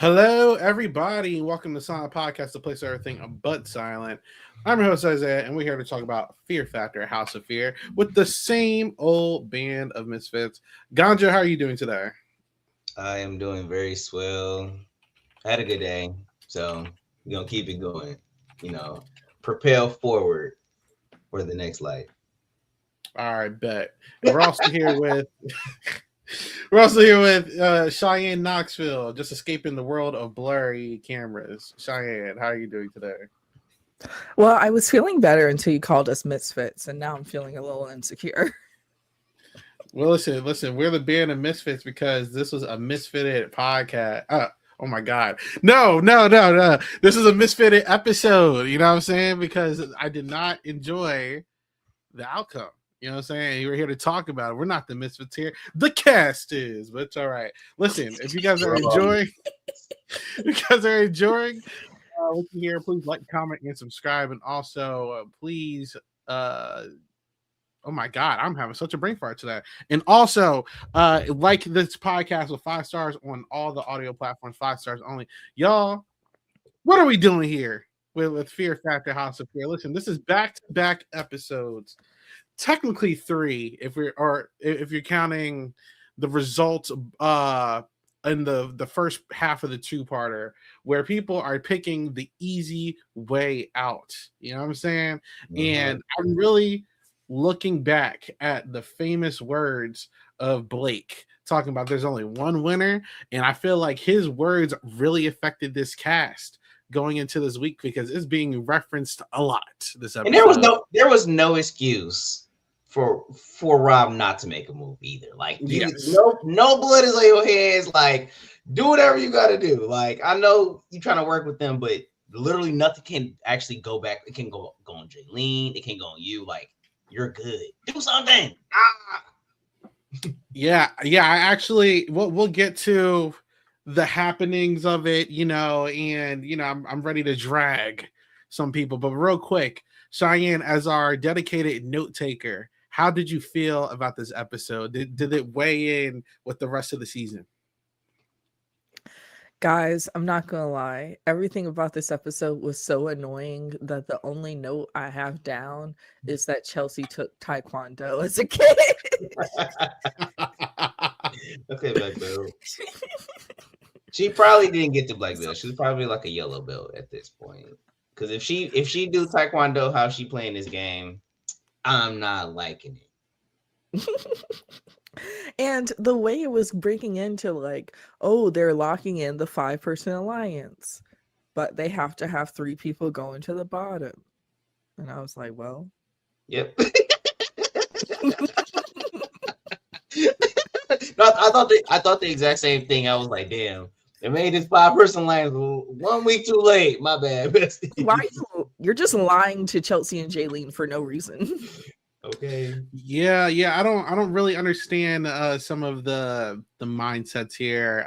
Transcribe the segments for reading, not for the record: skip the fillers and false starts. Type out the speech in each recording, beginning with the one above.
Hello, everybody. Welcome to Silent Podcast, the place where everything but silent. I'm your host, Isaiah, and we're here to talk about Fear Factor, House of Fear, with the same old band of misfits. Ganja, how are you doing today? I am doing very swell. I had a good day, so we're gonna keep it going. You know, propel forward for the next life. All right, bet. And we're also here with Cheyenne Knoxville, just escaping the world of blurry cameras. Cheyenne, how are you doing today? Well, I was feeling better until you called us misfits, and now I'm feeling a little insecure. Well, listen. We're the band of misfits because this was a misfitted podcast. Oh my God. No. This is a misfitted episode. You know what I'm saying? Because I did not enjoy the outcome. You know what I'm saying? We're here to talk about it. We're not the misfits here. The cast is, but it's all right. Listen, if you guys are enjoying, what you hear, please like, comment, and subscribe. And also, please, oh my God, I'm having such a brain fart today. And also, like this podcast with 5 stars on all the audio platforms, 5 stars only. Y'all, what are we doing here with Fear Factor House of Fear? Listen, this is back-to-back episodes. Technically 3, if you're counting the results in the first half of the two-parter, where people are picking the easy way out. You know what I'm saying? And I'm really looking back at the famous words of Blake talking about there's only one winner, and I feel like his words really affected this cast going into this week because it's being referenced a lot this episode. And there was no excuse for Rob not to make a move either. Like no blood is on your hands. Like, do whatever you got to do. Like, I know you're trying to work with them, but literally nothing can actually go back. It can go on Jaylene. It can go on you. Like, you're good. Do something. Yeah. I actually, we'll get to the happenings of it, and I'm ready to drag some people, but real quick, Cheyenne, as our dedicated note taker, how did you feel about this episode? Did it weigh in with the rest of the season? Guys, I'm not gonna lie. Everything about this episode was so annoying that the only note I have down is that Chelsea took Taekwondo as a kid. Okay, black belt. She probably didn't get the black belt. She's probably like a yellow belt at this point. Because if she do Taekwondo how she playing this game, I'm not liking it. And the way it was breaking into like, oh, they're locking in the 5-person alliance, but they have to have 3 people going to the bottom. And I was like, well. Yep. No, I thought the exact same thing. I was like, damn, they made this 5-person alliance 1 week too late. My bad. Why you're just lying to Chelsea and Jaylene for no reason. Okay. Yeah. I don't really understand some of the mindsets here.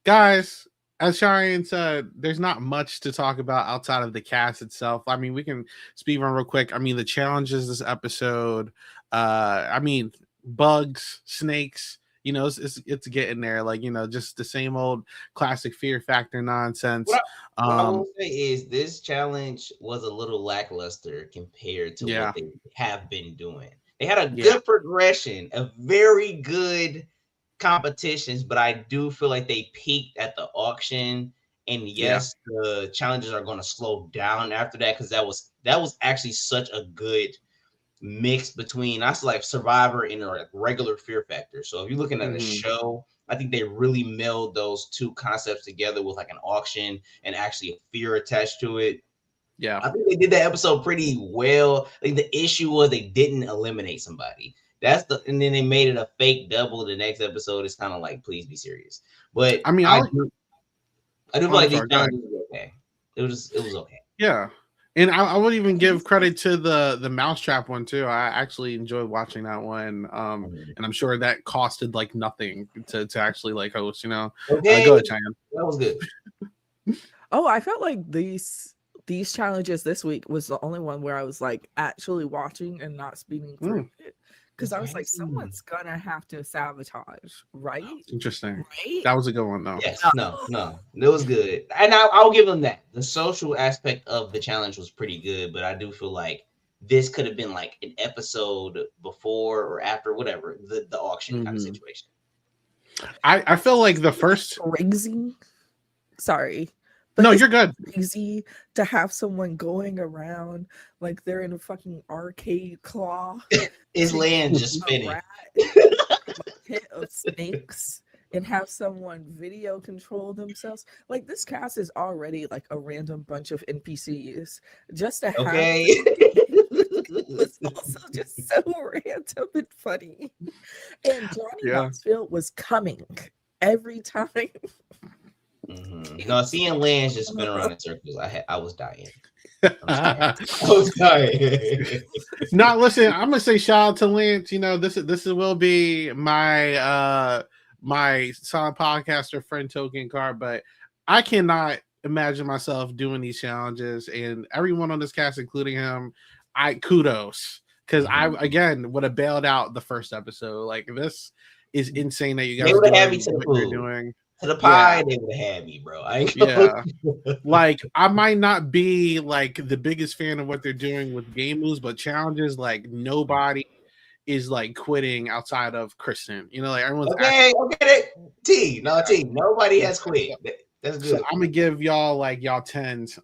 Guys, as Cheyenne said, there's not much to talk about outside of the cast itself. I mean, we can speed run real quick. I mean, the challenges this episode. Bugs, snakes. It's getting there. Like, just the same old classic Fear Factor nonsense. What I will say is this challenge was a little lackluster compared to what they have been doing. They had a good progression, a very good competitions, but I do feel like they peaked at the auction. And yes, the challenges are going to slow down after that because that was actually such a good mix between that's like Survivor and like regular Fear Factor. So if you're looking at a show, I think they really meld those two concepts together with like an auction and actually a fear attached to it. Yeah, I think they did that episode pretty well. Like the issue was they didn't eliminate somebody. And then they made it a fake double. The next episode is kind of like, please be serious. But I mean, I do feel like these challenges were okay. It was okay. Yeah. And I would even give credit to the mousetrap one too. I actually enjoyed watching that one. And I'm sure that costed like nothing to actually like host, Okay. Go ahead, Cheyenne. That was good. Oh, I felt like these challenges this week was the only one where I was like actually watching and not speeding through it. Because I was like, someone's gonna have to sabotage, right? Interesting. Right? That was a good one, though. Yes, no, it was good, and I'll give them that. The social aspect of the challenge was pretty good, but I do feel like this could have been like an episode before or after, whatever, the auction kind of situation. I feel like the first crazy. Sorry. But no, you're good. Crazy to have someone going around like they're in a fucking arcade claw. His land just spinning. Pit of snakes and have someone video control themselves. Like this cast is already like a random bunch of NPCs. Just to have it's also just so random and funny. And Johnny Knoxville was coming every time. No, seeing Lance just spin around in circles, I was dying. I was dying. Now, listen, I'm gonna say shout out to Lance. You know, this will be my my silent podcaster friend token card, but I cannot imagine myself doing these challenges, and everyone on this cast, including him, I kudos, because I again would have bailed out the first episode. Like, this is insane that you guys would have me to what you're doing. To the pie, they would have had me, bro. Like, I might not be like the biggest fan of what they're doing with game moves, but challenges, like, nobody is like quitting outside of Kristen. You know, like everyone's T. Nobody has quit. That's good. So I'm gonna give y'all like y'all tens.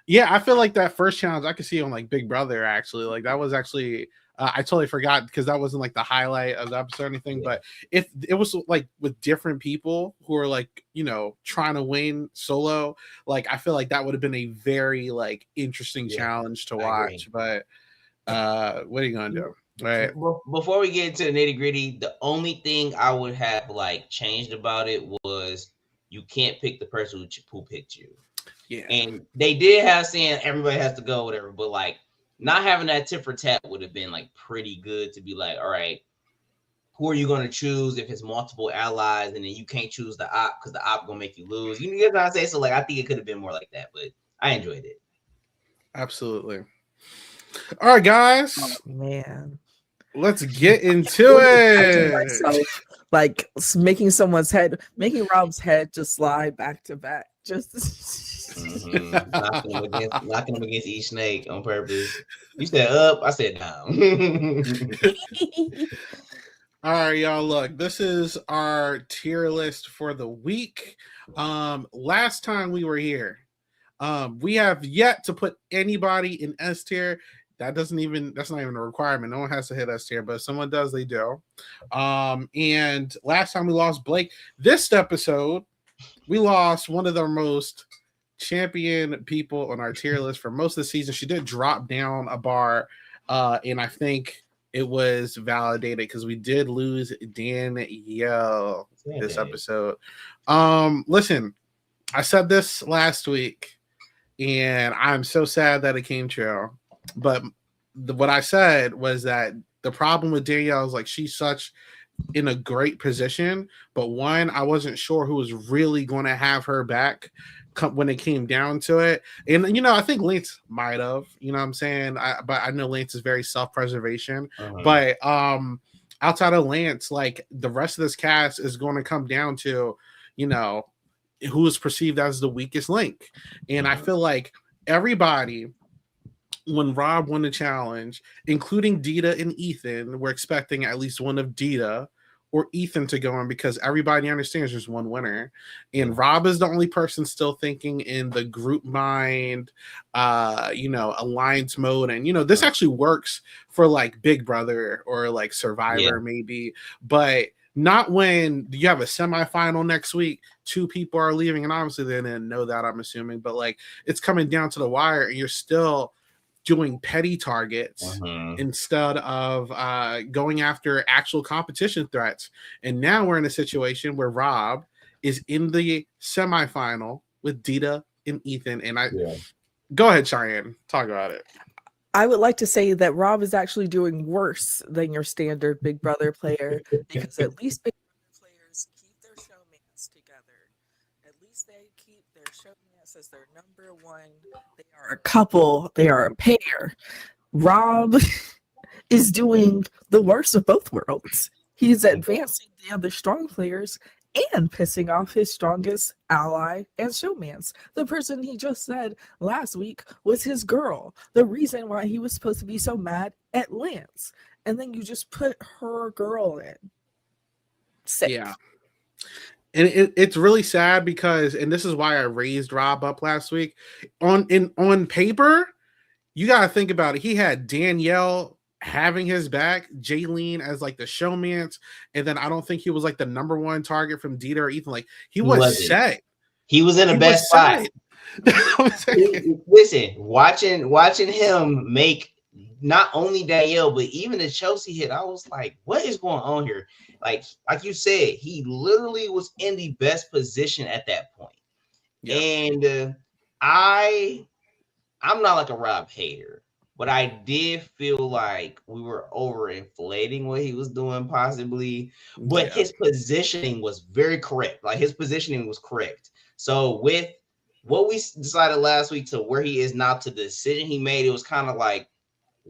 Yeah, I feel like that first challenge I could see on like Big Brother actually. Like that was actually I totally forgot because that wasn't like the highlight of the episode or anything. But if it was like with different people who are like, you know, trying to win solo, like I feel like that would have been a very like interesting challenge to watch. But what are you gonna do? Right. Before we get into the nitty gritty, the only thing I would have like changed about it was you can't pick the person who picked you. Yeah. And they did have saying everybody has to go, whatever, but like not having that tit for tat would have been like pretty good to be like, all right, who are you going to choose if it's multiple allies and then you can't choose the op because the op gonna make you lose. You know what I'm saying? So like I think it could have been more like that, but I enjoyed it. Absolutely. All right, guys. Oh, man. Let's get into it. Myself, like making Rob's head just slide back to back. Just knocking him against each snake on purpose. You said up, I said down. All right, y'all. Look, this is our tier list for the week. Last time we were here, we have yet to put anybody in S tier. That's not even a requirement. No one has to hit S tier, but if someone does, they do. And last time we lost Blake. This episode, we lost one of the most champion people on our tier list for most of the season. She did drop down a bar, and I think it was validated because we did lose Danielle this episode. Listen, I said this last week, and I'm so sad that it came true. But what I said was that the problem with Danielle is like she's such in a great position, but one, I wasn't sure who was really going to have her back when it came down to it. And you know, I think Lance might have, you know what I'm saying? But I know Lance is very self-preservation. But outside of Lance, like the rest of this cast is going to come down to, you know, who is perceived as the weakest link. And I feel like everybody, when Rob won the challenge, including Dita and Ethan, we're expecting at least one of Dita or Ethan to go in because everybody understands there's one winner. And Rob is the only person still thinking in the group mind, you know, alliance mode. And, you know, this actually works for like Big Brother or like Survivor maybe, but not when you have a semifinal next week, two people are leaving. And obviously they didn't know that, I'm assuming, but like it's coming down to the wire and you're still doing petty targets instead of going after actual competition threats. And now we're in a situation where Rob is in the semifinal with Dita and Ethan. And go ahead, Cheyenne, talk about it. I would like to say that Rob is actually doing worse than your standard Big Brother player because at least Big Brother players keep their showmans together. At least they keep their showmans as their number one. They are a couple. They are a pair. Rob is doing the worst of both worlds. He's advancing the other strong players and pissing off his strongest ally and showmance. The person he just said last week was his girl. The reason why he was supposed to be so mad at Lance. And then you just put her girl in. Sick. Yeah. And it's really sad because, and this is why I raised Rob up last week. On paper, you got to think about it. He had Danielle having his back, Jaylene as like the showmance, and then I don't think he was like the number one target from Dieter or Ethan. Like he was set. He was in the best spot. Listen, watching him make not only Danielle but even the Chelsea hit, I was like, what is going on here? Like you said, he literally was in the best position at that point. Yeah. And I'm not like a Rob hater, but I did feel like we were overinflating what he was doing possibly. But his positioning was very correct. Like his positioning was correct. So with what we decided last week to where he is now to the decision he made, it was kind of like,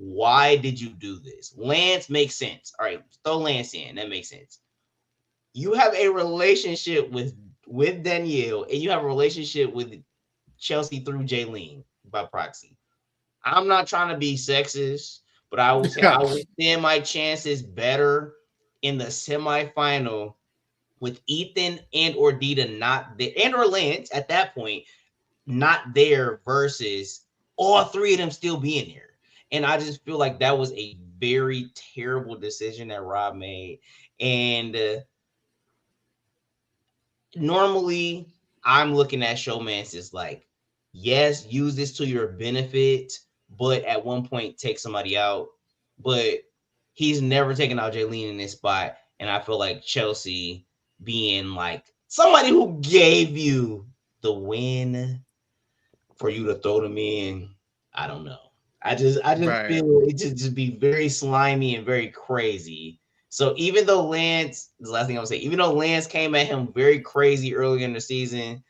why did you do this? Lance makes sense. All right, throw Lance in. That makes sense. You have a relationship with Danielle, and you have a relationship with Chelsea through Jaylene by proxy. I'm not trying to be sexist, but I would say I would stand my chances better in the semifinal with Ethan and or Dita not there, and or Lance at that point not there versus all three of them still being there. And I just feel like that was a very terrible decision that Rob made. And normally I'm looking at showmance as like, yes, use this to your benefit, but at one point take somebody out. But he's never taken out Jaylene in this spot. And I feel like Chelsea being like somebody who gave you the win for you to throw them in, I don't know. I just feel it just be very slimy and very crazy. So even though Lance, the last thing I would say, even though Lance came at him very crazy early in the season,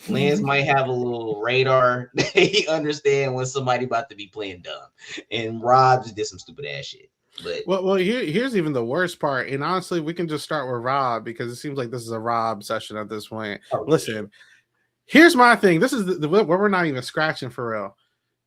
Lance might have a little radar that he understand when somebody about to be playing dumb. And Rob just did some stupid ass shit. But well, here's even the worst part. And honestly, we can just start with Rob because it seems like this is a Rob session at this point. Okay. Listen, here's my thing. This is where we're not even scratching for real.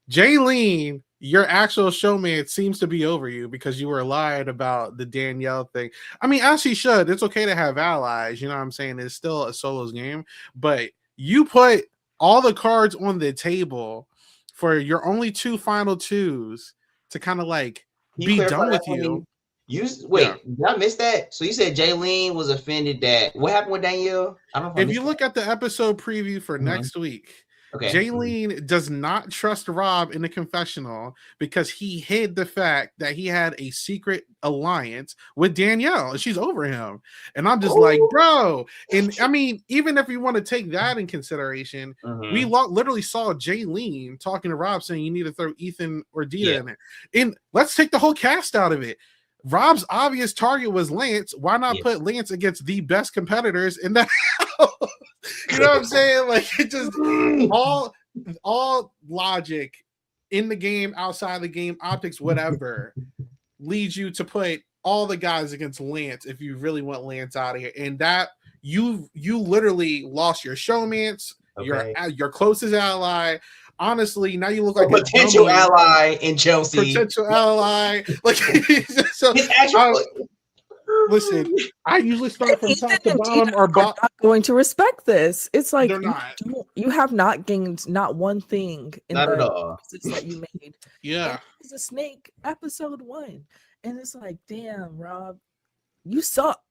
Jaylene, your actual showman seems to be over you because you were lying about the Danielle thing. I mean, as she should. It's okay to have allies. You know what I'm saying? It's still a solos game. But you put all the cards on the table for your only two final twos to kind of like be done with you. Did I miss that? So you said Jaylene was offended that what happened with Danielle? I don't know. If you look at the episode preview for next week, Jaylene does not trust Rob in the confessional because he hid the fact that he had a secret alliance with Danielle and she's over him. And I'm just like, bro. And I mean, even if you want to take that in consideration, we literally saw Jaylene talking to Rob saying you need to throw Ethan or Dita in it. And let's take the whole cast out of it. Rob's obvious target was Lance. Why not put Lance against the best competitors in that? You know what I'm saying? Like it just all logic in the game, outside the game, optics, whatever, leads you to put all the guys against Lance if you really want Lance out of here. And that you literally lost your showmance, your closest ally. Honestly, now you look like a potential ally in Chelsea. Potential ally. Like, so, listen, I usually start from top to bottom or bottom. Not going to respect this. It's like they're not. You have not gained not one thing in not the at all. that you made. Yeah, it's a snake episode 1, and it's like, damn, Rob, you suck.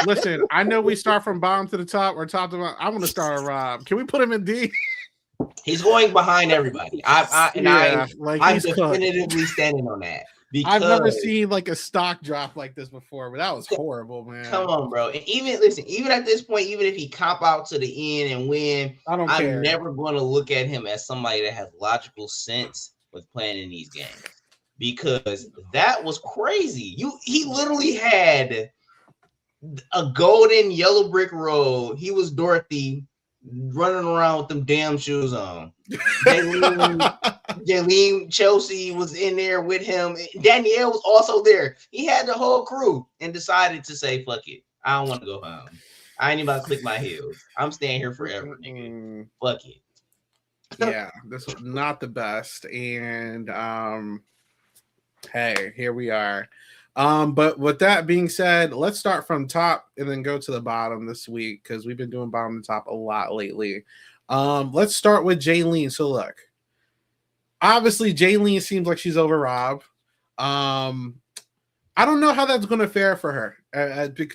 Listen, I know we start from bottom to the top or top to bottom. I want to start with Rob. Can we put him in D? He's going behind everybody. I'm definitively standing on that. I've never seen like a stock drop like this before, but that was horrible, man. Come on, bro. And even at this point, even if he cop out to the end and win, I'm never going to look at him as somebody that has logical sense with playing in these games because that was crazy. He literally had a golden yellow brick road. He was Dorothy. running around with them damn shoes on. Jaylene Chelsea was in there with him. Danielle was also there. He had the whole crew and decided to say, fuck it. I don't want to go home. I ain't about to click my heels. I'm staying here forever, nigga. Fuck it. Yeah, this was not the best. And hey, here we are. But with that being said, let's start from top and then go to the bottom this week because we've been doing bottom to top a lot lately. Let's start with Jaylene. So look, obviously Jaylene seems like she's over Rob. I don't know how that's going to fare for her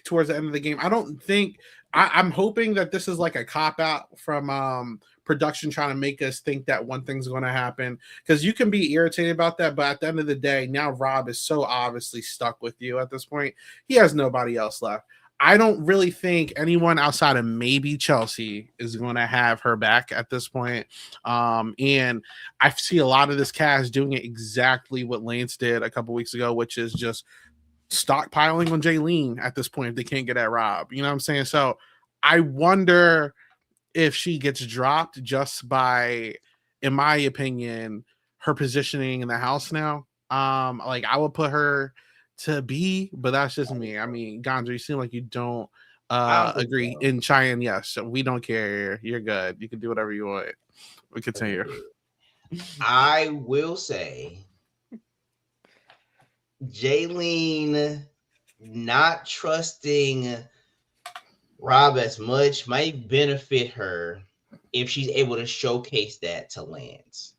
towards the end of the game. I don't think I'm hoping that this is like a cop out from production trying to make us think that one thing's going to happen, because you can be irritated about that, but at the end of the day, now Rob is so obviously stuck with you at this point. He has nobody else left. I don't really think anyone outside of maybe Chelsea is going to have her back at this point. And I see a lot of this cast doing it exactly what Lance did a couple weeks ago, which is just stockpiling on Jaylene at this point if they can't get at Rob. You know what I'm saying? So I wonder if she gets dropped just by, in my opinion, her positioning in the house now. Like I would put her to B, but that's just me. I mean, Ganja, you seem like you don't agree. In Cheyenne, yes, we don't care. You're good. You can do whatever you want. We continue. I will say Jaylene not trusting Rob as much might benefit her if she's able to showcase that to Lance.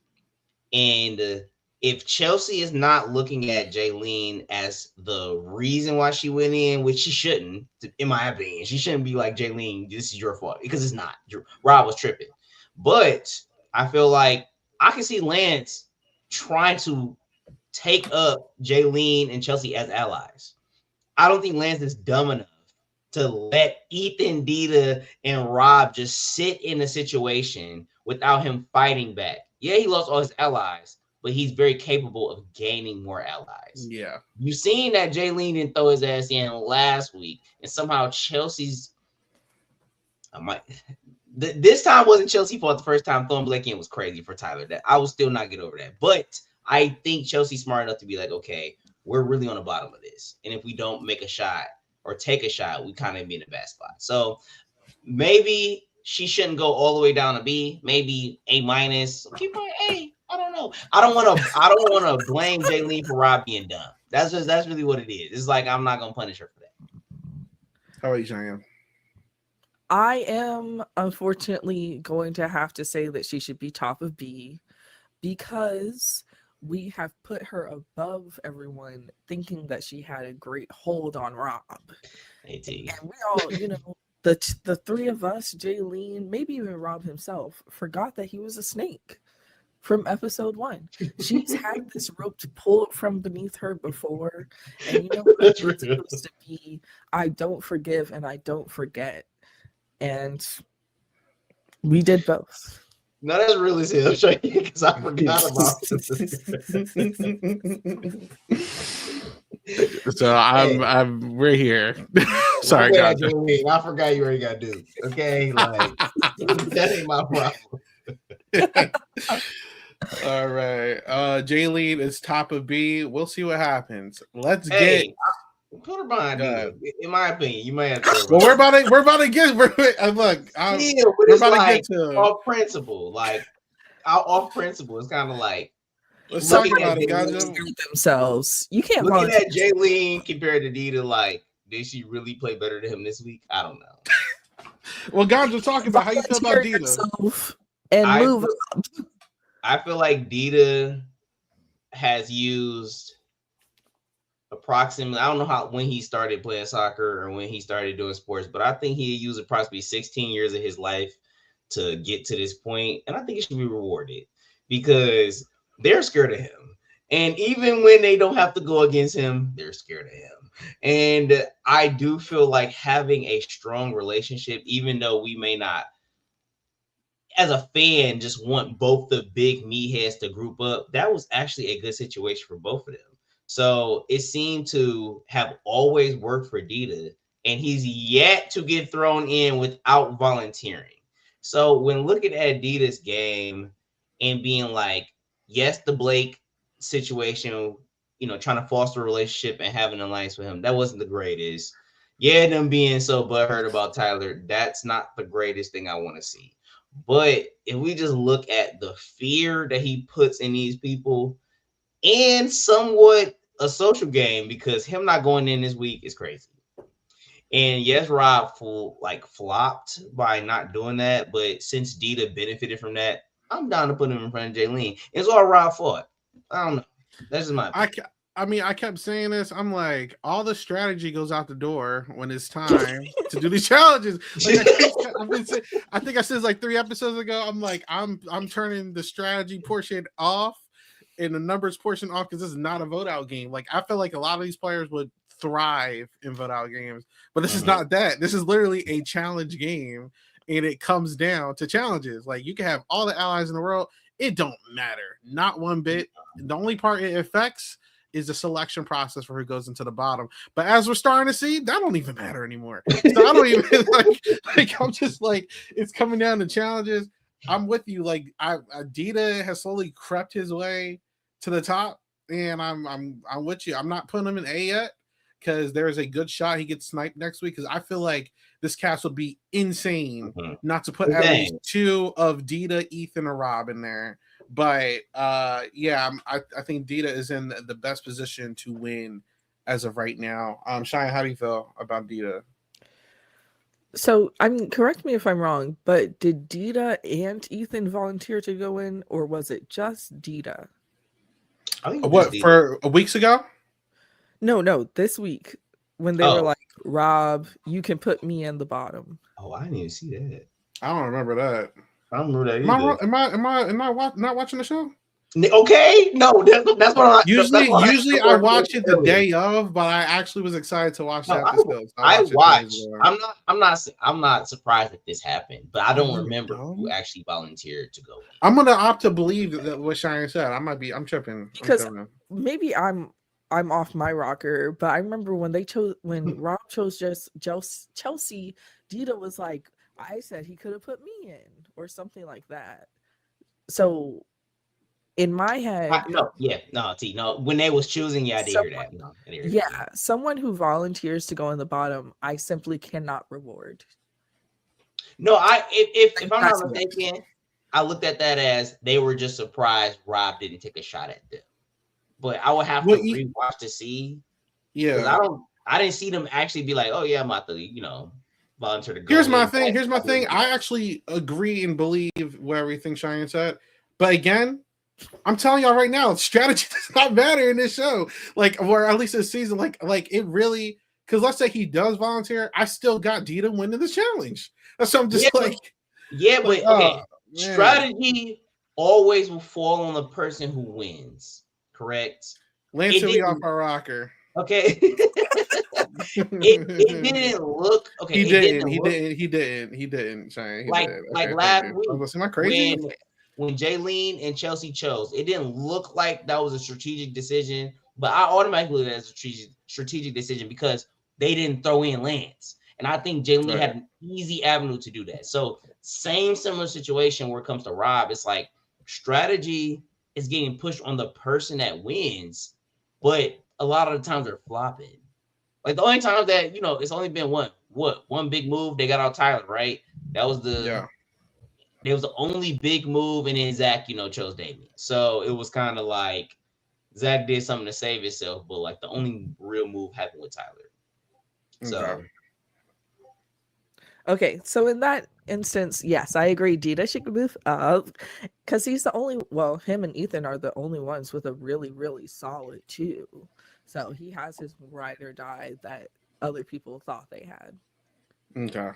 And if Chelsea is not looking at Jaylene as the reason why she went in, which she shouldn't, in my opinion, she shouldn't be like, Jaylene, this is your fault, because it's not. Rob was tripping. But I feel like I can see Lance trying to take up Jaylene and Chelsea as allies. I don't think Lance is dumb enough to let Ethan, Dita, and Rob just sit in a situation without him fighting back. Yeah, he lost all his allies, but he's very capable of gaining more allies. Yeah. You've seen that Jaylene didn't throw his ass in last week, and somehow Chelsea's this time wasn't Chelsea's fault. The first time throwing Blake in was crazy for Tyler. That I will still not get over that. But I think Chelsea's smart enough to be like, okay, we're really on the bottom of this. And if we don't make a shot or take a shot, we kind of be in a bad spot. So maybe she shouldn't go all the way down to B, maybe A-. Keep her A. I don't know. I don't want to blame Jaylene for Rob being dumb. That's really what it is. It's like I'm not gonna punish her for that. How about you, Cheyenne? I am unfortunately going to have to say that she should be top of B, because we have put her above everyone, thinking that she had a great hold on Rob. And we all, the three of us, Jaylene, maybe even Rob himself, forgot that he was a snake from episode 1. She's had this rope pulled from beneath her before, and you know what it's supposed to be? I don't forgive and I don't forget. And we did both. No, that's really serious, because I forgot about this. So we're here. Sorry, guys. I forgot you already got dudes. Okay, like that ain't my problem. All right, Jaylene is top of B. We'll see what happens. Let's get. Put her behind you. In my opinion, you may have to. Well, we're about to get. We're about to get to off principle. Like off principle, it's kind of like let's talk about it, guys. Themselves. You can't looking at Jaylene compared to Dita. Like, did she really play better than him this week? I don't know. Well, guys, we're talking about how you feel about Dita and move up. I feel like Dita has used approximately, I don't know when he started playing soccer or when he started doing sports, but I think he used approximately 16 years of his life to get to this point, and I think it should be rewarded because they're scared of him. And even when they don't have to go against him, they're scared of him. And I do feel like having a strong relationship, even though we may not, as a fan, just want both the big meatheads to group up, that was actually a good situation for both of them. So it seemed to have always worked for Dita, and he's yet to get thrown in without volunteering. So when looking at Adidas' game and being like, yes, the Blake situation, trying to foster a relationship and having an alliance with him, that wasn't the greatest. Yeah, them being so butthurt about Tyler, that's not the greatest thing I want to see. But if we just look at the fear that he puts in these people and somewhat a social game, because him not going in this week is crazy. And yes, Rob flopped by not doing that, but since Dita benefited from that, I'm down to put him in front of Jaylene. It's all Rob fought. I don't know. That's just my opinion. I kept saying this. I'm like, all the strategy goes out the door when it's time to do these challenges. Like, I think I said like 3 episodes ago. I'm like, I'm turning the strategy portion off and the numbers portion off because this is not a vote out game. Like, I feel like a lot of these players would thrive in vote out games, but this is not that. This is literally a challenge game, and it comes down to challenges. Like, you can have all the allies in the world, it don't matter, not one bit. The only part it affects is the selection process for who goes into the bottom. But as we're starting to see, that don't even matter anymore. So I don't even like I'm just like, it's coming down to challenges. I'm with you. Like, Dita has slowly crept his way to the top, and I'm with you. I'm not putting him in A yet, because there's a good shot he gets sniped next week, because I feel like this cast would be insane not to put at least 2 of Dita, Ethan, or Rob in there. But I think Dita is in the best position to win as of right now. Cheyenne, how do you feel about Dita? So, correct me if I'm wrong, but did Dita and Ethan volunteer to go in, or was it just Dita? What, for weeks ago? No, this week when they were like, Rob, you can put me in the bottom. Oh, I didn't even see that. I don't remember that. I don't remember that either. Am I not watching the show? Okay, no, that's what I usually I watch it the day of, but I actually was excited to watch that episode. So I'm not surprised that this happened, but I don't remember who actually volunteered to go. I'm gonna opt to believe that what Cheyenne said. I'm tripping because maybe I'm off my rocker, but I remember when Rob chose just Chelsea, Dita was like, I said he could have put me in or something like that. So in my head, when they was choosing, I did hear that. No, I did hear that. Someone who volunteers to go in the bottom, I simply cannot reward. No, if I'm not mistaken, I looked at that as they were just surprised Rob didn't take a shot at them. But I would have to rewatch to see. Yeah, I didn't see them actually be like, oh yeah, I'm about to, volunteer to go. Here's my thing. I actually agree and believe what everything Cheyenne said. But again, I'm telling y'all right now, strategy does not matter in this show. Like, or at least this season, like it really, because let's say he does volunteer, I still got Dita winning the challenge. That's what I'm just strategy always will fall on the person who wins. Correct. Lance me off our rocker. Okay. it didn't look okay. He didn't. Cheyenne. Last week. Am I crazy? When Jaylene and Chelsea chose, it didn't look like that was a strategic decision, but I automatically looked at it as a strategic decision because they didn't throw in Lance. And I think Jaylene had an easy avenue to do that. So similar situation where it comes to Rob, it's like strategy is getting pushed on the person that wins, but a lot of the times they're flopping. Like the only time that, it's only been one big move, they got out Tyler, right? That was It was the only big move, and then Zach, chose Damien. So it was kind of like Zach did something to save himself, but like the only real move happened with Tyler. So okay, so in that instance, yes, I agree. Dita should move up because he's the only. Well, him and Ethan are the only ones with a really, really solid 2. So he has his ride or die that other people thought they had. Okay,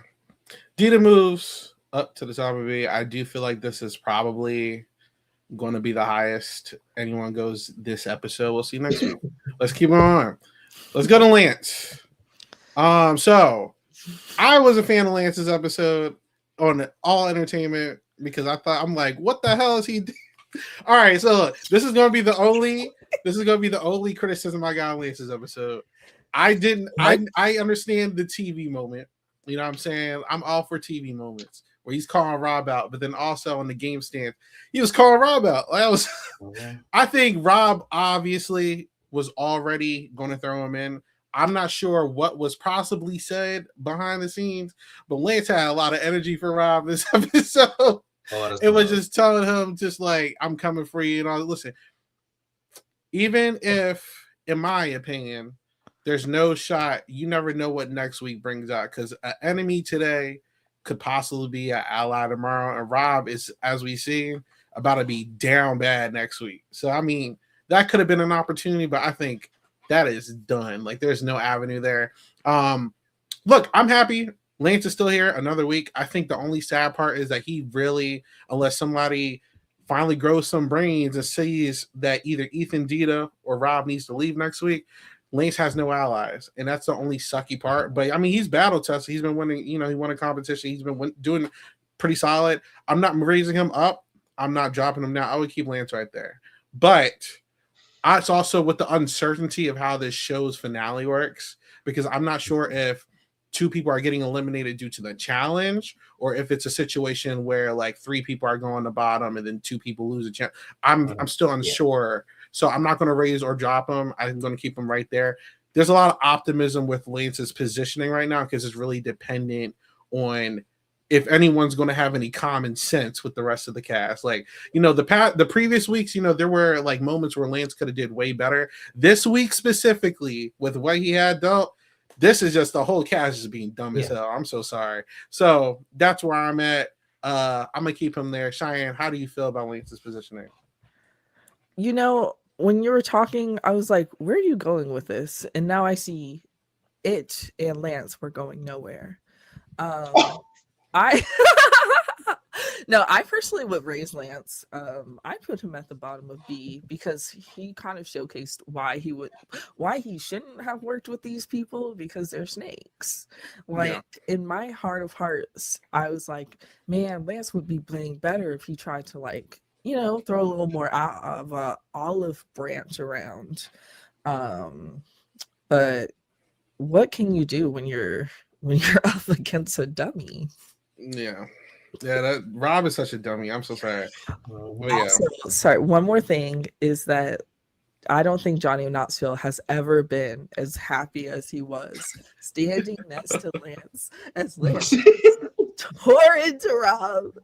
Dita moves up to the top of me. I do feel like this is probably going to be the highest anyone goes this episode. We'll see next week. Let's keep on. Let's go to Lance. So I was a fan of Lance's episode on All Entertainment because I'm like, what the hell is he doing? All right, so look, this is gonna be the only criticism I got on Lance's episode. I understand the TV moment. You know what I'm saying? I'm all for TV moments. where he's calling Rob out, but then also on the game stance, he was calling Rob out. I think Rob obviously was already going to throw him in. I'm not sure what was possibly said behind the scenes, but Lance had a lot of energy for Rob this episode. It was just telling him, just like, I'm coming for you and all. Listen, even if, in my opinion, there's no shot, you never know what next week brings out, because an enemy today could possibly be an ally tomorrow, and Rob is, as we see, about to be down bad next week. So, I mean, that could have been an opportunity, but I think that is done. Like, there's no avenue there. Look, I'm happy Lance is still here another week. I think the only sad part is that he really, unless somebody finally grows some brains and sees that either Ethan, Dita, or Rob needs to leave next week, Lance has no allies, and that's the only sucky part. But I mean, he's battle tested. He's been winning. He won a competition. He's been doing pretty solid. I'm not raising him up. I'm not dropping him now. I would keep Lance right there. But it's also with the uncertainty of how this show's finale works, because I'm not sure if 2 people are getting eliminated due to the challenge, or if it's a situation where like 3 people are going to bottom and then 2 people lose a chance. I'm still unsure. Yeah. So I'm not going to raise or drop him. I'm going to keep him right there. There's a lot of optimism with Lance's positioning right now, because it's really dependent on if anyone's going to have any common sense with the rest of the cast. Like, the previous weeks, there were like moments where Lance could have did way better. This week specifically, with what he had dealt, this is just the whole cast is being dumb as hell. I'm so sorry. So that's where I'm at. I'm going to keep him there. Cheyenne, how do you feel about Lance's positioning? When you were talking, I was like, where are you going with this? And now I see it and Lance were going nowhere. I personally would raise Lance. I put him at the bottom of B, because he kind of showcased why he shouldn't have worked with these people, because they're snakes. In my heart of hearts, I was like, man, Lance would be playing better if he tried to throw a little more out of a olive branch around. But what can you do when you're up against a dummy? Yeah, that Rob is such a dummy. I'm so sorry. Also, sorry, one more thing is that I don't think Johnny Knoxville has ever been as happy as he was standing next to Lance as Lance tore into Rob.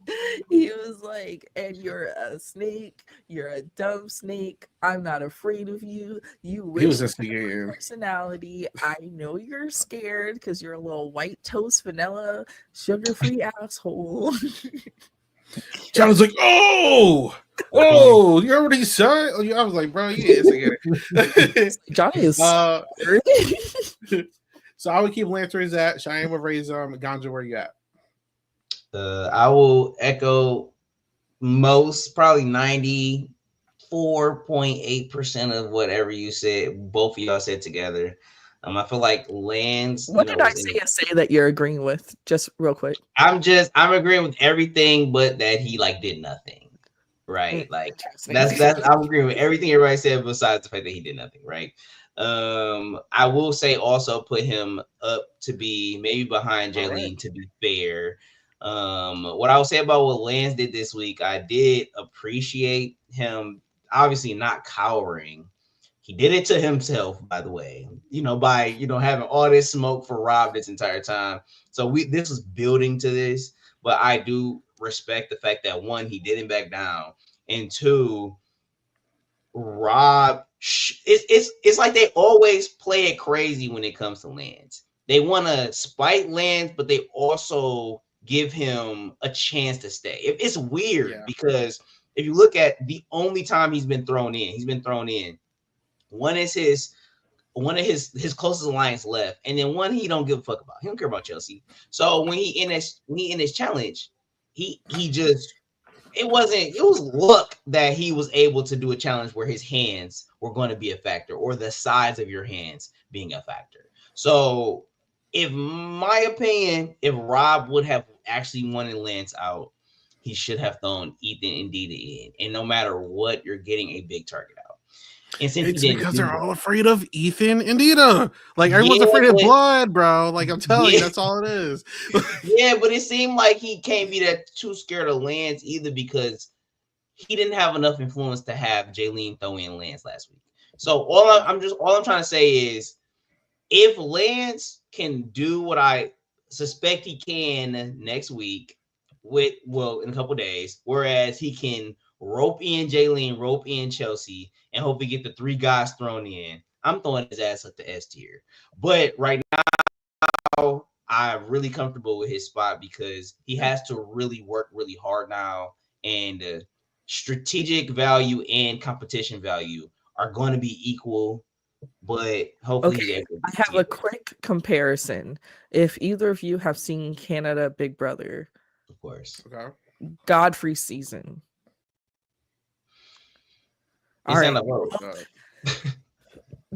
He was like, and you're a snake, you're a dumb snake, I'm not afraid of you, you wish your personality, I know you're scared because you're a little white toast vanilla sugar-free asshole. John was like, oh, you heard what he said? I was like, bro, Johnny is So I would keep Lance where he's at. Cheyenne would raise Ganja, where you at? I will echo probably 94.8% of whatever you said, both of y'all said together. I feel like Lance. What did I say that you're agreeing with? Just real quick. I'm agreeing with everything, but that he did nothing, right? Like that's I'm agreeing with everything everybody said, besides the fact that he did nothing, right? I will say also put him up to be maybe behind Jaylene, to be fair. What I will say about what Lance did this week, I did appreciate him obviously not cowering. He did it to himself, by the way, by having all this smoke for Rob this entire time. So this was building to this, but I do respect the fact that 1, he didn't back down, and 2, Rob, it's like they always play it crazy when it comes to Lance. They want to spite Lance, but they also give him a chance to stay. It's weird because if you look at the only time he's been thrown in, one is his closest alliance left, and then one he don't give a fuck about. He don't care about Chelsea. So when he in his challenge, it was luck that he was able to do a challenge where his hands were going to be a factor, or the size of your hands being a factor. So my opinion, if Rob would have actually wanted Lance out, he should have thrown Ethan and Dita in. And no matter what, you're getting a big target out. And since It's he didn't because do they're that, all afraid of Ethan and Dita. Like everyone's afraid of blood, bro. Like I'm telling you, that's all it is. Yeah, but it seemed like he can't be that too scared of Lance either because he didn't have enough influence to have Jaylene throw in Lance last week. So all I'm trying to say is if Lance can do what I suspect he can next week in a couple days, whereas he can rope in Jaylene, rope in Chelsea, and hope we get the 3 guys thrown in, I'm throwing his ass up to S tier. But right now, I'm really comfortable with his spot because he has to really work really hard now, and strategic value and competition value are going to be equal. But hopefully, okay, I have a quick comparison. If either of you have seen Canada Big Brother, of course, okay. Godfrey season. All right.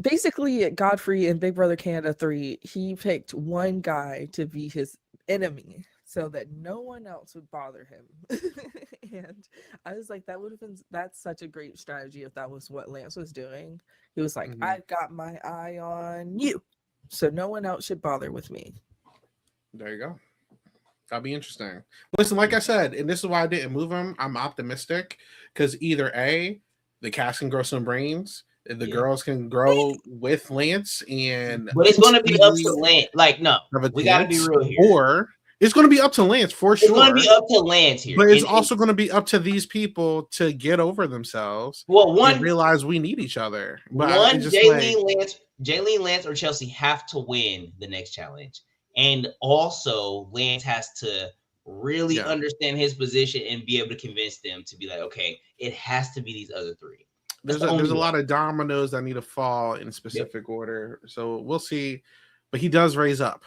Basically, at Godfrey in Big Brother Canada 3, he picked one guy to be his enemy so that no one else would bother him. And I was like, that's such a great strategy if that was what Lance was doing. He was like, I've got my eye on you, so no one else should bother with me. There you go. That'll be interesting. Listen, like I said, and this is why I didn't move him, I'm optimistic because either A, the cast can grow some brains, the girls can grow with Lance, but it's going to be up to Lance. Like, no, we got to be real here. Or it's going to be up to Lance for sure. It's going to be up to Lance here. But it's also going to be up to these people to get over themselves. And realize we need each other. But Jaylene, Lance, or Chelsea have to win the next challenge. And also, Lance has to really understand his position and be able to convince them to be like, okay, it has to be these other 3. There's a lot of dominoes that need to fall in specific order. So we'll see. But he does raise up.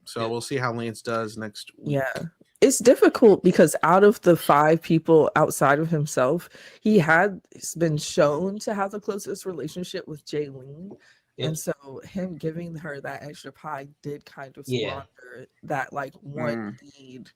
So we'll see how Lance does next week. Yeah. It's difficult because out of the 5 people outside of himself, he has been shown to have the closest relationship with Jaylene. And so him giving her that extra pie did kind of squander that like one need,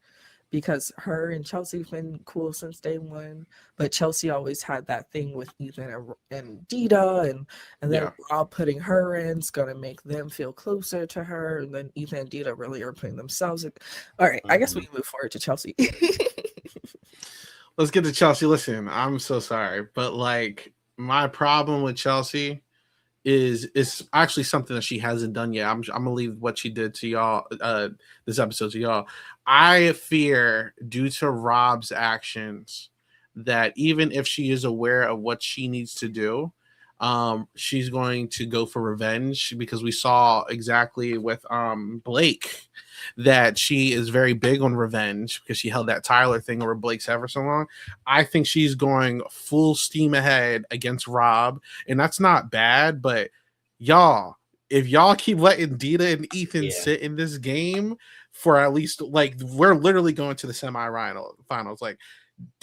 because her and Chelsea have been cool since day one, but Chelsea always had that thing with Ethan and Dita, and then Rob putting her in is going to make them feel closer to her, and then Ethan and Dita really are putting themselves in. All right, I guess we move forward to Chelsea. Let's get to Chelsea. Listen, I'm so sorry, but like my problem with Chelsea is actually something that she hasn't done yet. I'm gonna leave what she did to y'all this episode to y'all. I fear, due to Rob's actions, that even if she is aware of what she needs to do, she's going to go for revenge, because we saw exactly with Blake that she is very big on revenge because she held that Tyler thing over Blake's head for so long. I think she's going full steam ahead against Rob, and that's not bad, but y'all, if y'all keep letting Dita and Ethan sit in this game for at least, like, we're literally going to the semi-finals. Like,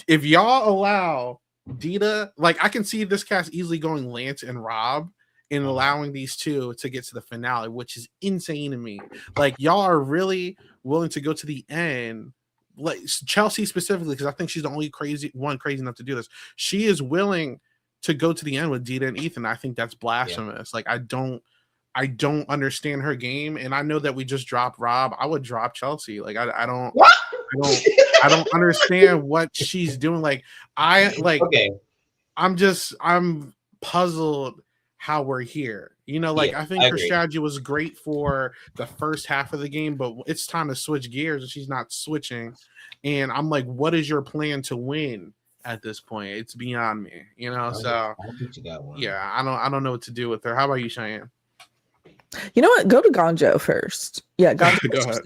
if y'all allow Dita, like, I can see this cast easily going Lance and Rob and allowing these 2 to get to the finale, which is insane to me. Like, y'all are really willing to go to the end, like Chelsea specifically, because I think she's the only crazy enough to do this. She is willing to go to the end with Dita and Ethan. I think that's blasphemous. Like, I don't understand her game, and I know that we just dropped Rob. I would drop Chelsea. Like, I don't understand what she's doing. Like, I'm puzzled how we're here. You know, like, I think her strategy was great for the first half of the game, but it's time to switch gears, and she's not switching. And I'm like, what is your plan to win at this point? It's beyond me, you know? So, yeah, I don't know what to do with her. How about you, Cheyenne? You know what? Go to Gonjo first. Yeah, Gonjo. Go ahead.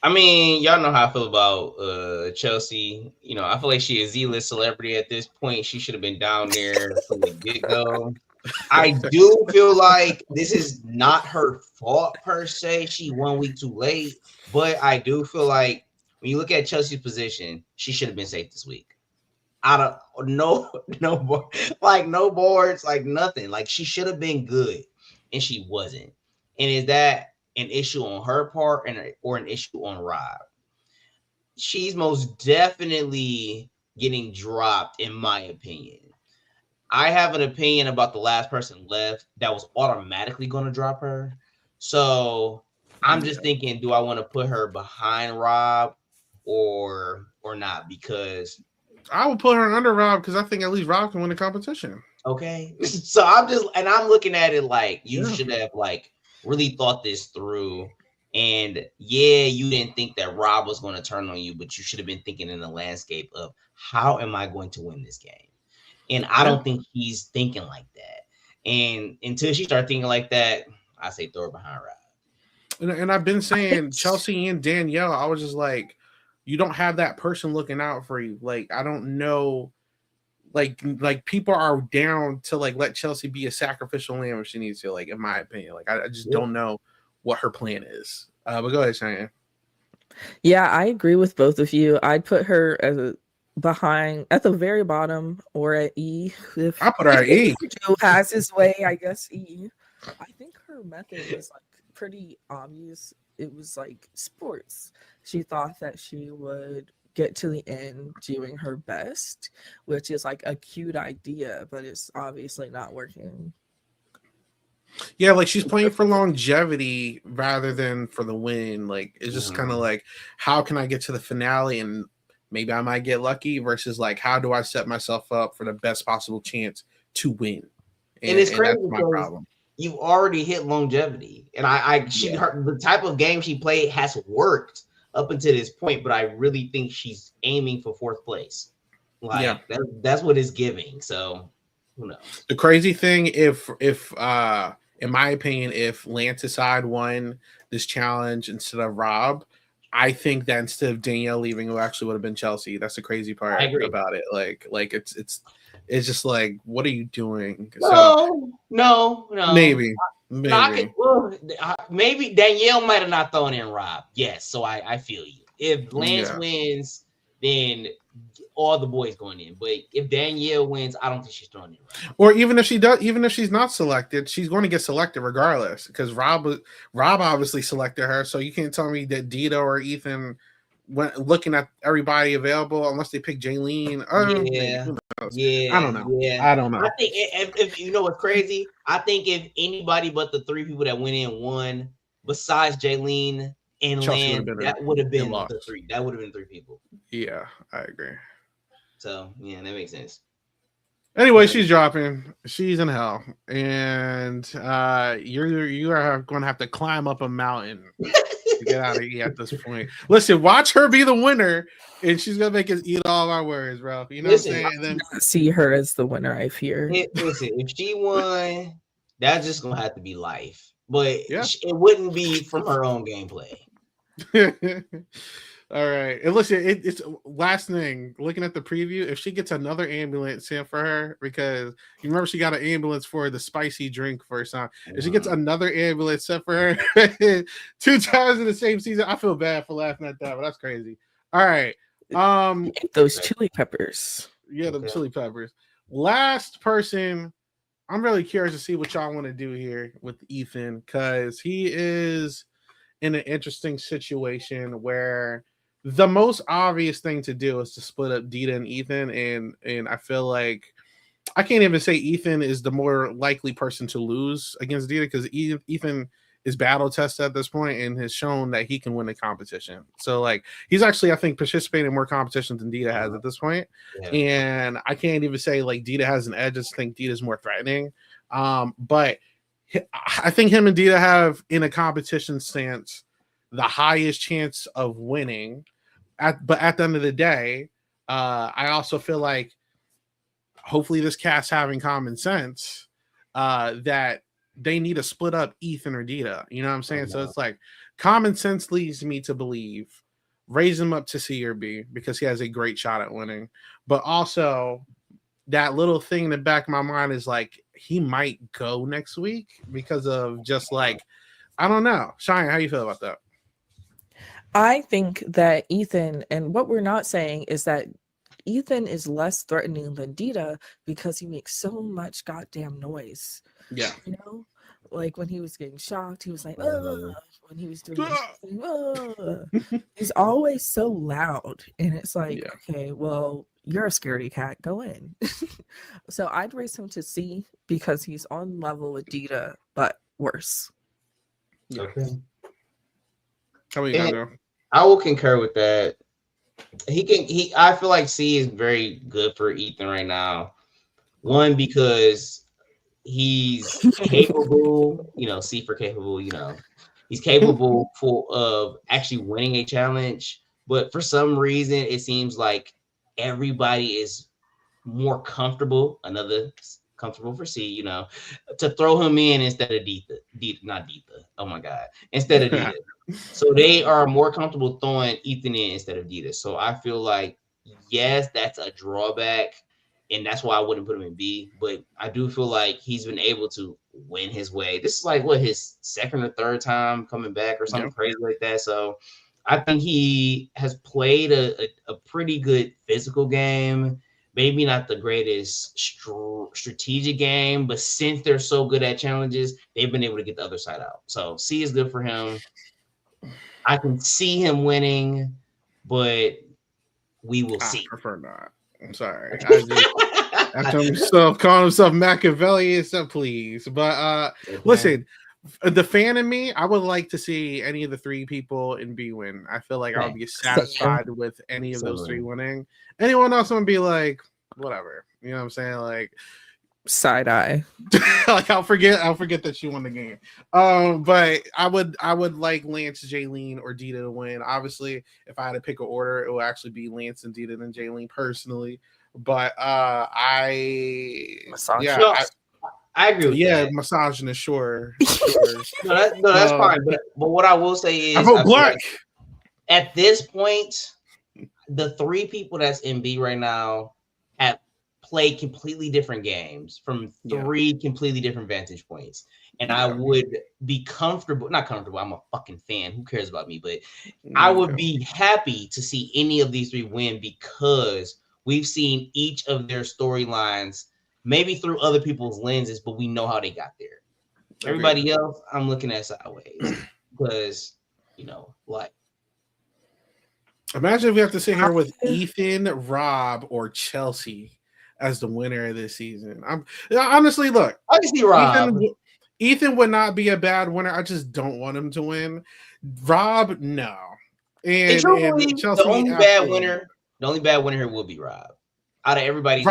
I mean, y'all know how I feel about Chelsea. You know, I feel like she is a Z-list celebrity at this point. She should have been down there from the get-go. I do feel like this is not her fault per se. She 1 week too late, but I do feel like when you look at Chelsea's position, she should have been safe this week. Out of no boards, like nothing. Like, she should have been good, and she wasn't. And is that an issue on her part or an issue on Rob? She's most definitely getting dropped, in my opinion. I have an opinion about the last person left that was automatically going to drop her. So I'm just thinking, do I want to put her behind Rob or not? Because I would put her under Rob because I think at least Rob can win the competition. Okay. So I'm looking at it like you should have like really thought this through. And yeah, you didn't think that Rob was going to turn on you, but you should have been thinking in the landscape of how am I going to win this game? And I don't think he's thinking like that. And until she started thinking like that, I say throw her behind Rob. And I've been saying Chelsea and Danielle, I was just like, you don't have that person looking out for you. Like, I don't know. Like people are down to like let Chelsea be a sacrificial lamb if she needs to, like, in my opinion. Like, I just don't know what her plan is. But go ahead, Cheyenne. Yeah, I agree with both of you. I'd put her as behind at the very bottom or at E. If I put her at E. Joe has his way, I guess E. I think her method was like pretty obvious. It was like sports. She thought that she would get to the end doing her best, which is like a cute idea, but it's obviously not working. Yeah, like she's playing for longevity rather than for the win. Like, it's just kind of like, how can I get to the finale and maybe I might get lucky versus like, how do I set myself up for the best possible chance to win? And it's crazy that's my problem. You've already hit longevity, and the type of game she played has worked up until this point, but I really think she's aiming for 4th place. Like that's what it's giving. So who knows? The crazy thing, if in my opinion, if Lanticide won this challenge instead of Rob, I think that instead of Danielle leaving, it actually would have been Chelsea. That's the crazy part about it. Like it's just like, what are you doing? No. Maybe. Maybe Danielle might have not thrown in Rob. Yes, so I feel you. If Lance wins, then all the boys going in. But if Danielle wins, I don't think she's throwing in Rob. Or even if she does, even if she's not selected, she's going to get selected regardless because Rob obviously selected her. So you can't tell me that Dita or Ethan went looking at everybody available unless they pick Jaylene. I don't know. I don't know. I think if you know what's crazy, I think if anybody but the 3 people that went in won, besides Jaylene and Land, that would have been the 3. That would have been 3 people. Yeah, I agree. So yeah, that makes sense. Anyway, she's dropping. She's in hell, and you are going to have to climb up a mountain to get out of here at this point. Listen, watch her be the winner, and she's gonna make us eat all our words, bro. You know what I'm saying? And then see her as the winner, I fear. Listen, if she won, that's just gonna have to be life, but it wouldn't be from her own gameplay. All right, and listen, it's last thing. Looking at the preview, if she gets another ambulance sent for her, because you remember she got an ambulance for the spicy drink first time. If she gets another ambulance sent for her 2 times in the same season, I feel bad for laughing at that, but that's crazy. All right, those chili peppers. Yeah, the chili peppers. Last person, I'm really curious to see what y'all want to do here with Ethan, because he is in an interesting situation where the most obvious thing to do is to split up Dita and Ethan, and I feel like I can't even say Ethan is the more likely person to lose against Dita because Ethan is battle tested at this point and has shown that he can win the competition. So like he's actually, I think, participating in more competitions than Dita has at this point. Yeah. And I can't even say like Dita has an edge. I just think Dita is more threatening. But I think him and Dita have, in a competition stance, the highest chance of winning. But at the end of the day, I also feel like hopefully this cast having common sense that they need to split up Ethan or Dita. You know what I'm saying? So it's like common sense leads me to believe raise him up to C or B because he has a great shot at winning. But also that little thing in the back of my mind is like he might go next week because of just like, I don't know. Cheyenne, how you feel about that? I think that Ethan, and what we're not saying is that Ethan is less threatening than Dita because he makes so much goddamn noise. Yeah. You know? Like when he was getting shocked, he was like, ugh. When he was doing ugh. He's always so loud. And it's like, okay, well, you're a scaredy cat. Go in. So I'd raise him to C because he's on level with Dita, but worse. Okay. How are you gonna do? I will concur with that. I feel like C is very good for Ethan right now. One, because he's capable, C for capable, he's capable of actually winning a challenge. But for some reason, it seems like everybody is more comfortable. Another comfortable for C, to throw him in instead of not Dita. Oh my God, instead of Dita. So they are more comfortable throwing Ethan in instead of Dita. So I feel like, yes, that's a drawback, and that's why I wouldn't put him in B. But I do feel like he's been able to win his way. This is like his second or third time coming back or something crazy like that. So I think he has played a pretty good physical game. Maybe not the greatest strategic game, but since they're so good at challenges, they've been able to get the other side out. So C is good for him. I can see him winning, but we will see. I prefer not. I'm sorry. After calling himself Machiavelli, so please. But listen, the fan in me, I would like to see any of the three people in B win. I feel like I'll be satisfied with any of those three winning. Anyone else would be like, whatever. You know what I'm saying? Like side eye. Like I'll forget that you won the game. But I would like Lance, Jaylene, or Dita to win. Obviously, if I had to pick an order, it would actually be Lance and Dita and Jaylene personally. But I agree with that. Misogynist, sure. No, that's fine. But what I will say is, I vote black. Like at this point, the three people that's in B right now have played completely different games from three completely different vantage points. And I would be not comfortable. I'm a fucking fan. Who cares about me? But I would be happy to see any of these three win because we've seen each of their storylines, maybe through other people's lenses, but we know how they got there. Everybody else, I'm looking at sideways because, like. Imagine if we have to sit here with Ethan, Rob, or Chelsea as the winner of this season. Honestly, look. I can see Rob. Ethan would not be a bad winner. I just don't want him to win. Rob, no. And Chelsea, the only bad winner here will be Rob. Out of everybody,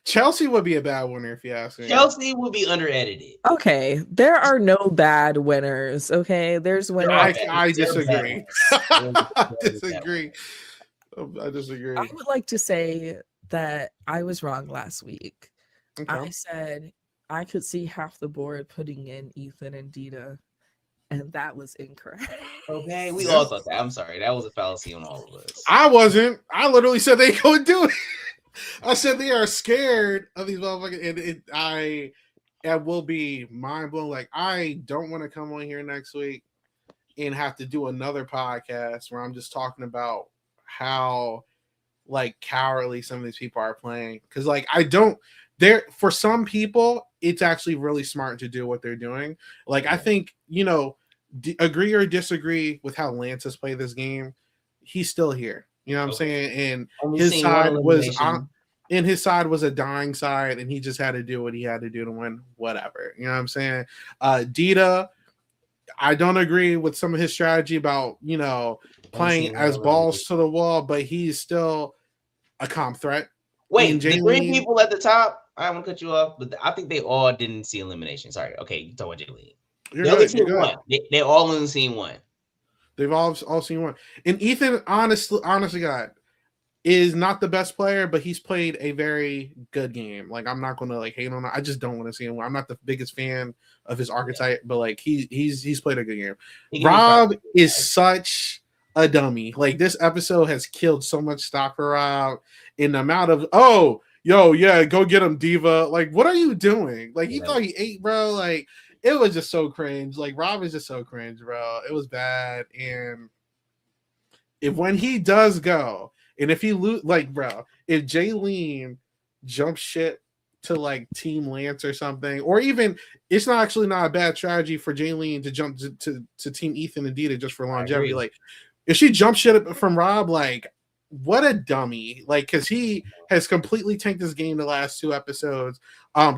Chelsea would be a bad winner if you ask me. Chelsea will be under edited. Okay, there are no bad winners. Okay, there's winners. I disagree. I disagree. I would like to say that I was wrong last week. Okay. I said I could see half the board putting in Ethan and Dita, and that was incorrect. Okay, we all thought that. I'm sorry, that was a fallacy on all of us. I wasn't. I literally said they couldn't do it. I said they are scared of these motherfuckers, and I will be mind blown. Like I don't want to come on here next week and have to do another podcast where I'm just talking about how like cowardly some of these people are playing. Because like for some people, it's actually really smart to do what they're doing. Like I think agree or disagree with how Lance has played this game, he's still here. You know what I'm saying? And his side was a dying side, and he just had to do what he had to do to win. Whatever. You know what I'm saying? Dita, I don't agree with some of his strategy about playing as balls to the wall, but he's still a comp threat. Wait, the three people at the top. I want to cut you off, but I think they all didn't see elimination. Sorry. Okay, you talk about Jaylene. The other team won. They all only seen one. They've all seen one. And Ethan, honestly, God, is not the best player, but he's played a very good game. Like I'm not gonna hate on him. I just don't want to see him. I'm not the biggest fan of his archetype, but like he's played a good game. Rob is such a dummy. Like this episode has killed so much stock for Rob in the amount of go get him, Diva. Like what are you doing? Like you thought he ate, bro. Like it was just so cringe. Like Rob is just so cringe, bro. It was bad. And when he does go, and if he lose, like, bro, if Jaylene jumps shit to like Team Lance or something, or even it's not a bad strategy for Jaylene to jump to Team Ethan and Dita just for longevity. Like if she jumps shit from Rob, like what a dummy. Like, because he has completely tanked this game the last 2 episodes.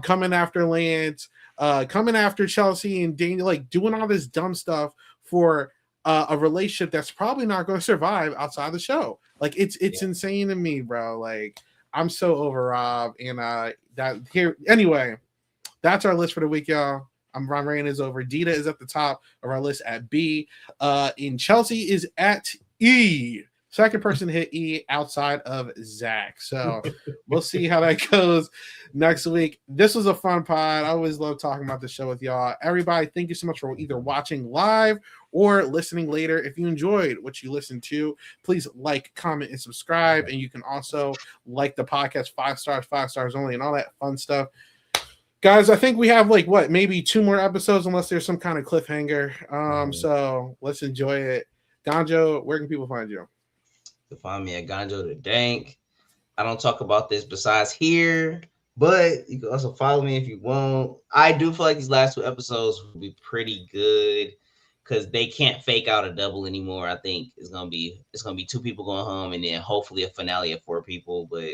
Coming after Lance, coming after Chelsea and Daniel, like doing all this dumb stuff for a relationship that's probably not going to survive outside the show. Like, it's insane to me, bro. Like, I'm so over Rob. And that here anyway, that's our list for the week, y'all. Ron Rain is over. Dita is at the top of our list at B. And Chelsea is at E. Second person to hit E outside of Zach. So we'll see how that goes next week. This was a fun pod. I always love talking about the show with y'all. Everybody, thank you so much for either watching live or listening later. If you enjoyed what you listened to, please like, comment, and subscribe. And you can also like the podcast 5 stars only, and all that fun stuff. Guys, I think we have maybe 2 more episodes unless there's some kind of cliffhanger. So let's enjoy it. Ganjo, where can people find you? You can find me at Ganjo the Dank. I don't talk about this besides here, but you can also follow me if you want. I do feel like these last 2 episodes will be pretty good because they can't fake out a double anymore. I think it's gonna be 2 people going home and then hopefully a finale of 4 people, but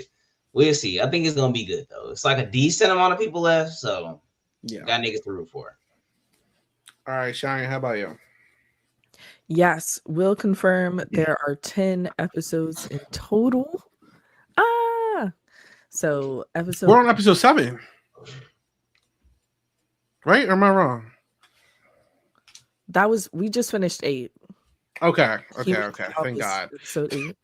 we'll see. I think it's gonna be good though. It's like a decent amount of people left, so got niggas to root for. All right, Cheyenne, how about you? Yes, we'll confirm there are 10 episodes in total. So we're on episode 7, right? Or am I wrong? We just finished 8. Okay. Thank God. Episode 8.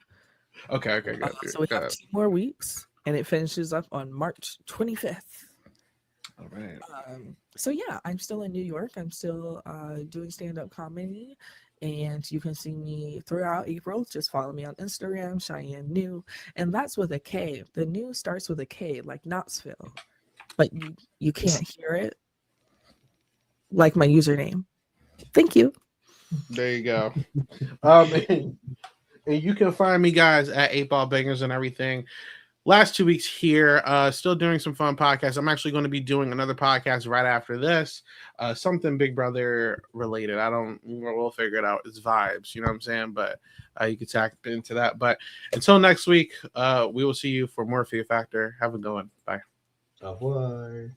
Okay, good. So we have 2 more weeks, and it finishes up on March 25th. All right. So yeah, I'm still in New York. I'm still doing stand-up comedy. And you can see me throughout April. Just follow me on Instagram, Cheyenne New. And that's with a K. The New starts with a K, like Knoxville. But you can't hear it. Like my username. Thank you. There you go. And you can find me, guys, at 8Ball Bangers and everything. Last 2 weeks here, still doing some fun podcasts. I'm actually going to be doing another podcast right after this, something Big Brother related. We'll figure it out. It's vibes, you know what I'm saying? But you can tap into that. But until next week, we will see you for more Fear Factor. Have a good one. Bye. Au revoir.